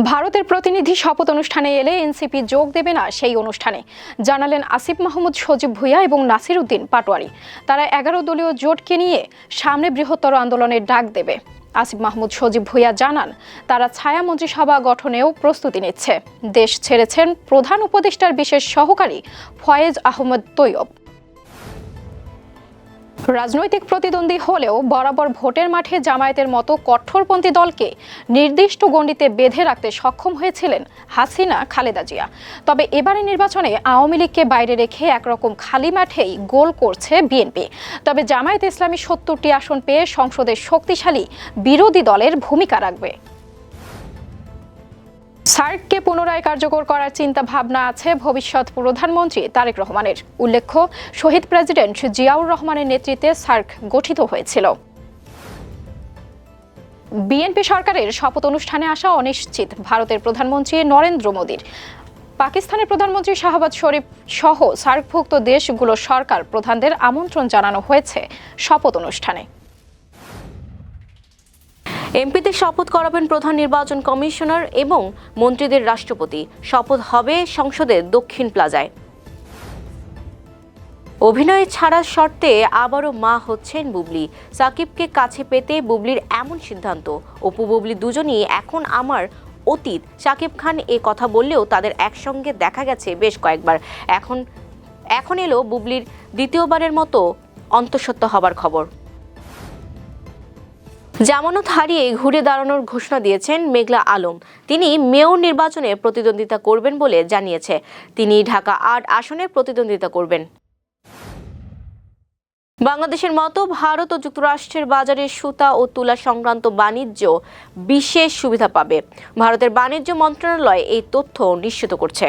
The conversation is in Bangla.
ভারতের প্রতিনিধি শপথ অনুষ্ঠানে এলে এনসিপি যোগ দেবে না সেই অনুষ্ঠানে জানালেন আসিফ মাহমুদ সজীব ভুঁইয়া এবং নাসির উদ্দিন পাটোয়ারি। তারা 11 দলীয় জোটকে নিয়ে সামনে বৃহত্তর আন্দোলনের ডাক দেবে। আসিফ মাহমুদ সজীব ভুঁইয়া জানান তারা ছায়া মন্ত্রিসভা গঠনেও প্রস্তুতি নিচ্ছে। দেশ ছেড়েছেন প্রধান উপদেষ্টার বিশেষ সহকারী ফয়েজ আহমেদ তৈয়ব। রাজনৈতিক প্রতিদ্বন্দ্বী হলেও বরাবর ভোটের মাঠে জামায়াতের মতো কঠোরপন্থী দলকে নির্দিষ্ট গণ্ডিতে বেঁধে রাখতে সক্ষম হয়েছিলেন হাসিনা খালেদা জিয়া। তবে এবারের নির্বাচনে আওয়ামী লীগকে বাইরে রেখে একরকম খালি মাঠেই গোল করছে বিএনপি। তবে জামায়াত ইসলামী 70টি আসন পেয়ে সংসদে শক্তিশালী বিরোধী দলের ভূমিকা রাখবে। সার্ককে পুনরায় কার্যকর করার চিন্তা ভাবনা আছে ভবিষ্যৎ প্রধানমন্ত্রী তারেক রহমানের। উল্লেখ্য, শহীদ প্রেসিডেন্ট জিয়াউর রহমানের নেতৃত্বে সার্ক গঠিত হয়েছিল। বিএনপি সরকারের শপথ অনুষ্ঠানে আসা অনিশ্চিত ভারতের প্রধানমন্ত্রী নরেন্দ্র মোদীর। পাকিস্তানের প্রধানমন্ত্রী শাহবাজ শরীফ সহ সার্কভুক্ত দেশগুলোর সরকার প্রধানদের আমন্ত্রণ জানানো হয়েছে শপথ অনুষ্ঠানে। এমপিদের শপথ করাবেন প্রধান নির্বাচন কমিশনার এবং মন্ত্রীদের রাষ্ট্রপতি। শপথ হবে সংসদের দক্ষিণ প্লাজায়। অভিনয় ছাড়ার শর্তে আবারও মা হচ্ছেন বুবলি। সাকিবকে কাছে পেতে বুবলির এমন সিদ্ধান্ত। অপু বুবলি দুজনই এখন আমার অতীত। শাকিব খান এ কথা বললেও তাদের একসঙ্গে দেখা গেছে বেশ কয়েকবার। এখন এলো বুবলির দ্বিতীয়বারের মতো অন্তঃসত্ত্বা হবার খবর। জামানত হারিয়ে ঘুরে দাঁড়ানোর ঘোষণা দিয়েছেন মেঘলা আলম। তিনি মেয়র নির্বাচনে প্রতিদ্বন্দ্বিতা করবেন বলে জানিয়েছে। তিনি ঢাকা ৮ আসনে প্রতিদ্বন্দ্বিতা করবেন। বাংলাদেশের মতো ভারত ও যুক্তরাষ্ট্রের বাজারে সুতা ও তুলা সংক্রান্ত বাণিজ্য বিশেষ সুবিধা পাবে। ভারতের বাণিজ্য মন্ত্রণালয় এই তথ্য নিশ্চিত করছে।